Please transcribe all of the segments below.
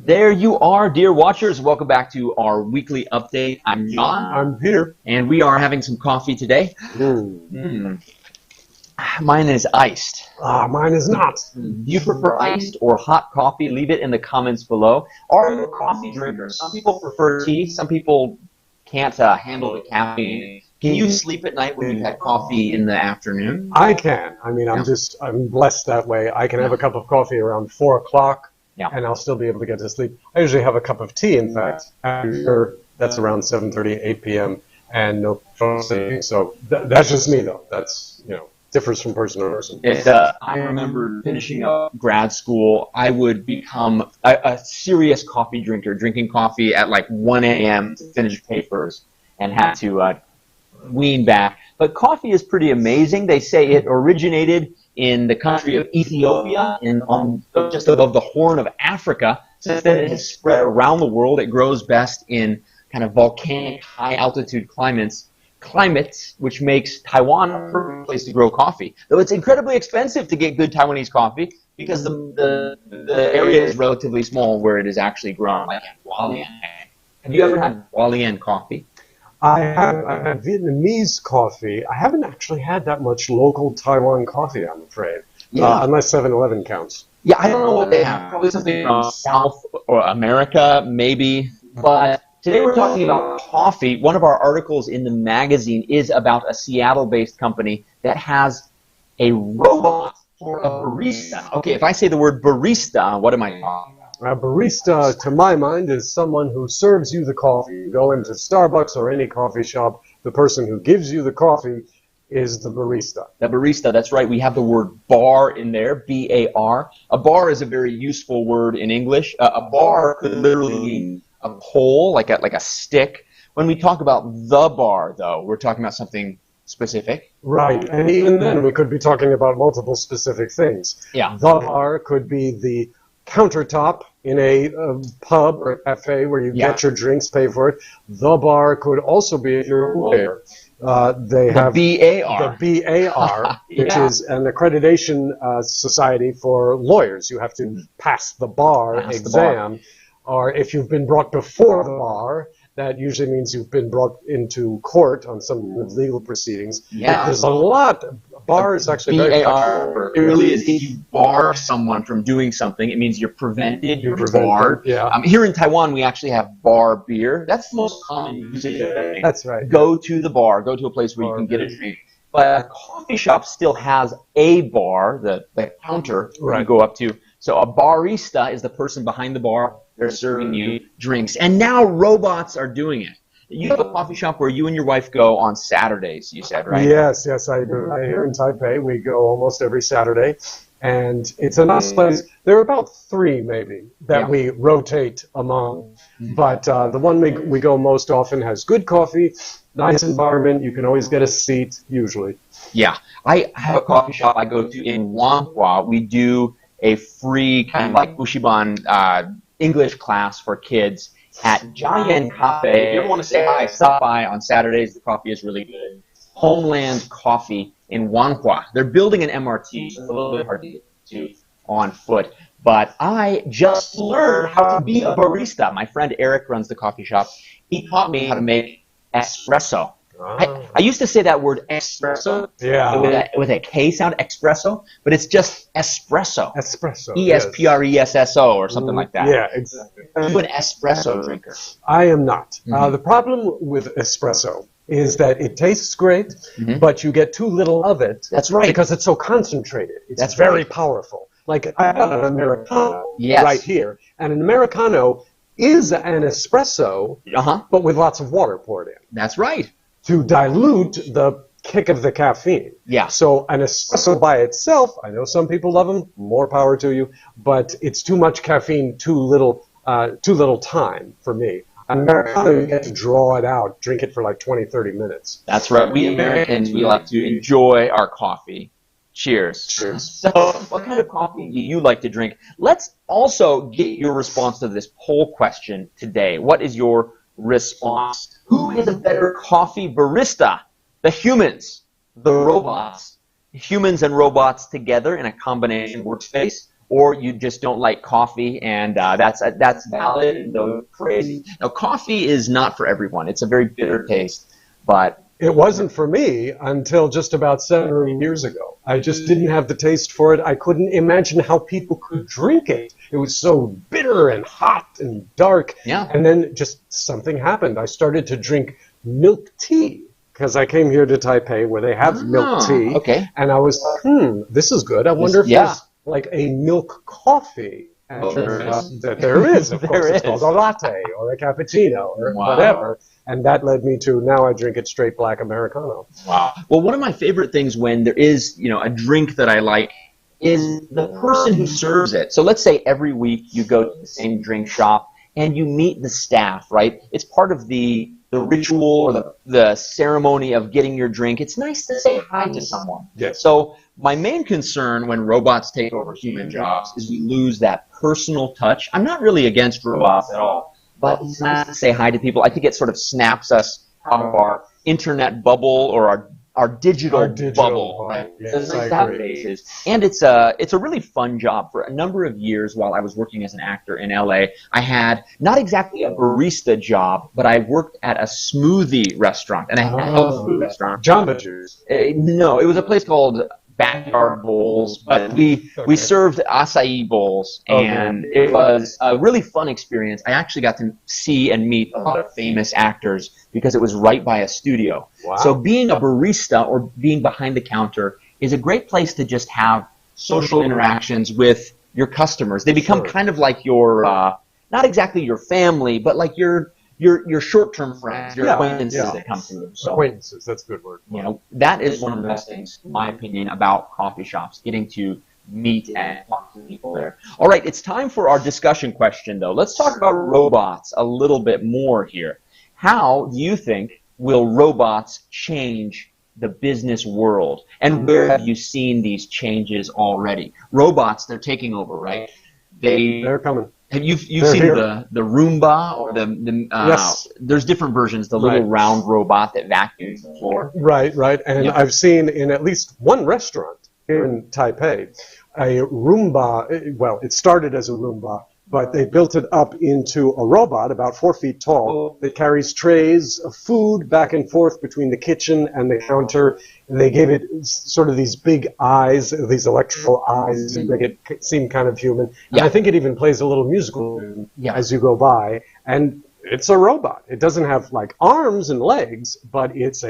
There you are, dear watchers. Welcome back to our weekly update. I'm John. I'm Peter. And we are having some coffee today. Mine is iced. Mine is not. Do you prefer iced or hot coffee? Leave it in the comments below. Are you a coffee drinker? Some people prefer tea. Some people can't handle the caffeine. Can you sleep at night when you had coffee in the afternoon? I can. I mean, I'm blessed that way. I can have a cup of coffee around 4 o'clock, and I'll still be able to get to sleep. I usually have a cup of tea, in fact, after that's around 7:30, 8 p.m., and no trouble sleeping. So that's just me, though. That's, differs from person to person. I remember finishing up grad school, I would become a serious coffee drinker, drinking coffee at like 1 a.m. to finish papers and had to wean back. But coffee is pretty amazing. They say it originated in the country of Ethiopia, just above the Horn of Africa. Since then, it has spread around the world. It grows best in kind of volcanic, high-altitude climates, which makes Taiwan a perfect place to grow coffee. Though it's incredibly expensive to get good Taiwanese coffee because the area is relatively small where it is actually grown, like at Hualien. Have you ever had Hualien coffee? I have Vietnamese coffee. I haven't actually had that much local Taiwan coffee, I'm afraid, unless 7-Eleven counts. Yeah, I don't know what they have. Probably something from South or America, maybe. But today we're talking about coffee. One of our articles in the magazine is about a Seattle-based company that has a robot for a barista. Okay, if I say the word barista, what am I talking about? A barista, to my mind, is someone who serves you the coffee. You go into Starbucks or any coffee shop, the person who gives you the coffee is the barista. The barista, that's right. We have the word bar in there, B-A-R. A bar is a very useful word in English. A bar could literally mean a pole, like a stick. When we talk about the bar, though, we're talking about something specific. Right, and even then we could be talking about multiple specific things. Yeah. The bar could be the countertop in a pub or a cafe where you get your drinks, pay for it. The bar could also be if you're a lawyer. They have B-A-R. The B-A-R, which is an accreditation society for lawyers. You have to pass the bar exam. Or if you've been brought before the bar, that usually means you've been brought into court on some legal proceedings. Yeah. There's a lot. Bar is actually very B-A-R. It really is. If you bar someone from doing something, it means you're prevented, you're barred. Yeah. Here in Taiwan, we actually have bar beer. That's the most common usage of it. That's right. Go to the bar. Go to a place where you can get a drink. But a coffee shop still has a bar, the counter where you go up to. So a barista is the person behind the bar. They're serving you drinks. And now robots are doing it. You have a coffee shop where you and your wife go on Saturdays, you said, right? Yes, I do. Here in Taipei, we go almost every Saturday. And it's a nice place. There are about 3, maybe, that we rotate among. But the one we go most often has good coffee, nice environment. You can always get a seat, usually. Yeah. I have a coffee shop I go to in Wanhua. We do a free kind of like Bushiban English class for kids at Jian Cafe. If you ever want to say hi, stop by on Saturdays. The coffee is really good. Homeland Coffee in Wanhua. They're building an MRT, so it's a little bit hard to get to on foot. But I just learned how to be a barista. My friend Eric runs the coffee shop. He taught me how to make espresso. I used to say that word espresso with a K sound, espresso, but it's just espresso. Espresso. E-S-P-R-E-S-S-O or something like that. Yeah, exactly. Are you an espresso drinker? I am not. The problem with espresso is that it tastes great, but you get too little of it. That's right. Because it's so concentrated. It's very powerful. Like, I have an Americano right here, and an Americano is an espresso, but with lots of water poured in. That's right. To dilute the kick of the caffeine. Yeah. So an espresso by itself, I know some people love them, more power to you, but it's too much caffeine, too little time for me. An Americano, you get to draw it out, drink it for like 20, 30 minutes. That's right. We Americans, we like to enjoy our coffee. Cheers. Cheers. So, what kind of coffee do you like to drink? Let's also get your response to this poll question today. What is your response? Who is a better coffee barista? The humans, the robots. Humans and robots together in a combination workspace, or you just don't like coffee, and that's valid. Though crazy. Now, coffee is not for everyone. It's a very bitter taste, but it wasn't for me until just about 7 or 8 years ago. I just didn't have the taste for it. I couldn't imagine how people could drink it. It was so bitter and hot and dark. Yeah. And then just something happened. I started to drink milk tea because I came here to Taipei where they have milk tea. Okay. And I was like, this is good. I wonder if there's like a milk coffee. That there is, of course. It's called a latte or a cappuccino or whatever. And that led me to now I drink it straight black Americano. Wow. Well, one of my favorite things when there is, a drink that I like is the person who serves it. So let's say every week you go to the same drink shop and you meet the staff, right? It's part of the ritual or the ceremony of getting your drink. It's nice to say hi to someone. Yes. So my main concern when robots take over human jobs is we lose that personal touch. I'm not really against robots at all, but it's nice to say hi to people. I think it sort of snaps us out of our internet bubble or our digital bubble. Right? Yes, I agree. And it's a really fun job. For a number of years while I was working as an actor in LA, I had not exactly a barista job, but I worked at a smoothie restaurant. And I had a food restaurant. Jamba Juice. No, it was a place called Backyard Bowls, but we served acai bowls, and it was a really fun experience. I actually got to see and meet a lot of famous actors because it was right by a studio. Wow. So being a barista or being behind the counter is a great place to just have social interactions with your customers. They become kind of like your, not exactly your family, but like your short-term friends, your acquaintances that come through. So, acquaintances, that's a good word. That is one of the best things, in my opinion, about coffee shops, getting to meet and talk to people there. All right, it's time for our discussion question, though. Let's talk about robots a little bit more here. How do you think will robots change the business world? And where have you seen these changes already? Robots, they're taking over, right? They're coming. Have you've seen the Roomba or yes. There's different versions, the little round robot that vacuums the floor. Right. And I've seen in at least one restaurant here in Taipei a Roomba. Well, it started as a Roomba, but they built it up into a robot about 4 feet tall that carries trays of food back and forth between the kitchen and the counter. And they gave it sort of these big eyes, these electrical eyes, to make it seem kind of human. And I think it even plays a little musical as you go by. And it's a robot. It doesn't have like arms and legs, but it's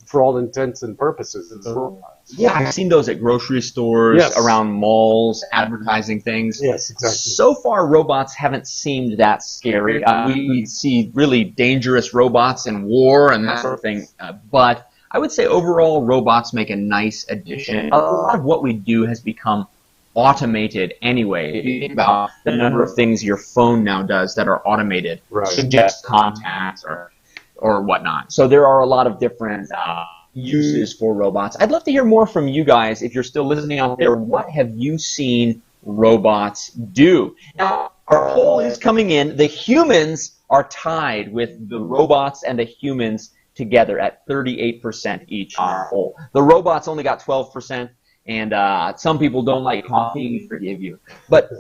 for all intents and purposes, it's a robot. Yeah, I've seen those at grocery stores, around malls, advertising things. Yes, exactly. So far, robots haven't seemed that scary. We see really dangerous robots in war and that sort of thing. But I would say overall, robots make a nice addition. A lot of what we do has become automated anyway. If you think about the number of things your phone now does that are automated, suggest contacts or whatnot. So there are a lot of different uses for robots. I'd love to hear more from you guys. If you're still listening out there, what have you seen robots do? Now, our poll is coming in. The humans are tied with the robots and the humans together at 38% each on our poll. The robots only got 12%, and some people don't like coffee. We forgive you. But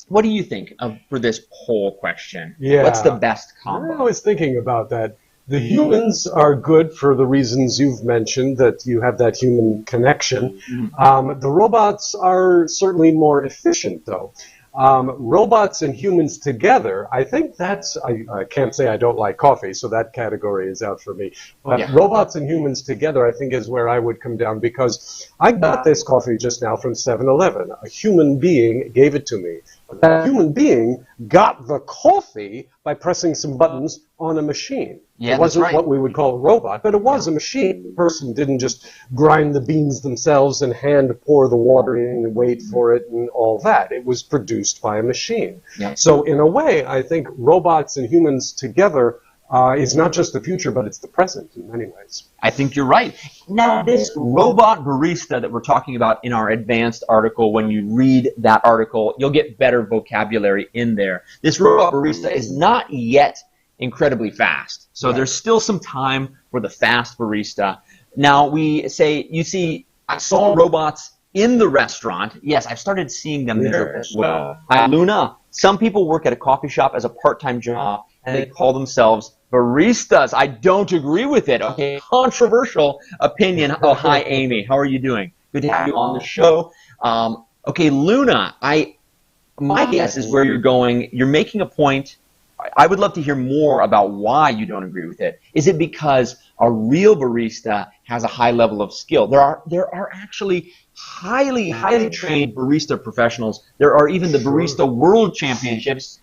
what do you think for this poll question? Yeah. What's the best combo? I was thinking about that. The humans are good for the reasons you've mentioned, that you have that human connection. The robots are certainly more efficient, though. Robots and humans together, I think I can't say I don't like coffee, so that category is out for me. But robots and humans together, I think, is where I would come down, because I got this coffee just now from 7-Eleven. A human being gave it to me. That human being got the coffee by pressing some buttons on a machine. Yeah, it wasn't what we would call a robot, but it was a machine. The person didn't just grind the beans themselves and hand pour the water in and wait for it and all that. It was produced by a machine. So in a way, I think robots and humans together is not just the future, but it's the present in many ways. I think you're right. Now, this robot barista that we're talking about in our advanced article, when you read that article, you'll get better vocabulary in there. This robot barista is not yet incredibly fast. So there's still some time for the fast barista. Now, I saw robots in the restaurant. Yes, I've started seeing them there as well. Hi, Luna. Some people work at a coffee shop as a part-time job, and they call themselves baristas. I don't agree with it. Okay, controversial opinion. Oh, hi, Amy. How are you doing? Good to have you on the show. Okay, Luna, my guess is where you're going. You're making a point. I would love to hear more about why you don't agree with it. Is it because a real barista has a high level of skill? There are actually highly trained barista professionals. There are even the Barista World Championships.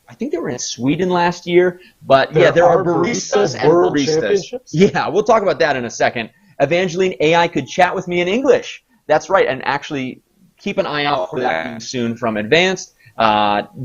I think they were in Sweden last year. But yeah, there are baristas and baristas. Yeah, we'll talk about that in a second. Evangeline, AI could chat with me in English. That's right, and actually keep an eye out for that soon from Advanced.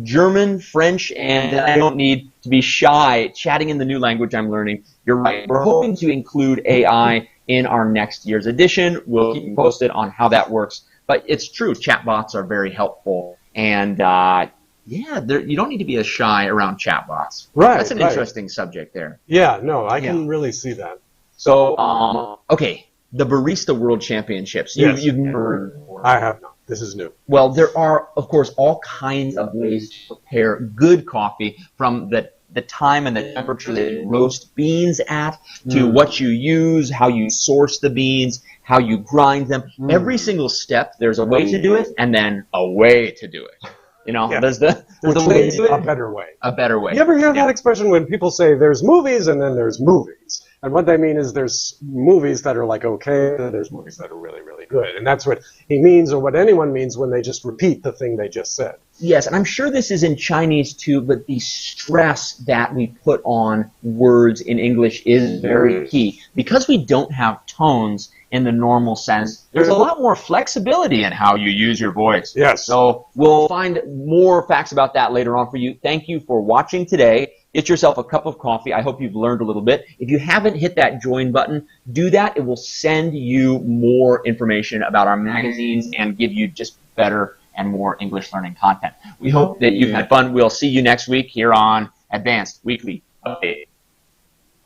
German, French, and I don't need to be shy chatting in the new language I'm learning. You're right. We're hoping to include AI in our next year's edition. We'll keep you posted on how that works. But it's true. Chatbots are very helpful. And, yeah, you don't need to be as shy around chatbots. Right. That's an interesting subject there. Yeah, no, I can really see that. So, okay, the Barista World Championships. You've never heard before. I have not. This is new. Well, there are, of course, all kinds of ways to prepare good coffee, from the time and the temperature that you roast beans at, to what you use, how you source the beans, how you grind them. Every single step, there's a way to do it, and then a way to do it. You know, there's the way to do it. A better way. A better way. You ever hear that expression when people say there's movies and then there's movies? And what they mean is there's movies that are like okay, and there's movies that are really, really good. And that's what he means, or what anyone means, when they just repeat the thing they just said. Yes, and I'm sure this is in Chinese too, but the stress that we put on words in English is very key. Because we don't have tones in the normal sense, there's a lot more flexibility in how you use your voice. Yes. So we'll find more facts about that later on for you. Thank you for watching today. Get yourself a cup of coffee. I hope you've learned a little bit. If you haven't hit that join button, do that. It will send you more information about our magazines and give you just better and more English learning content. We hope that you've had fun. We'll see you next week here on Advanced Weekly Update.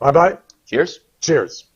Bye-bye. Cheers. Cheers.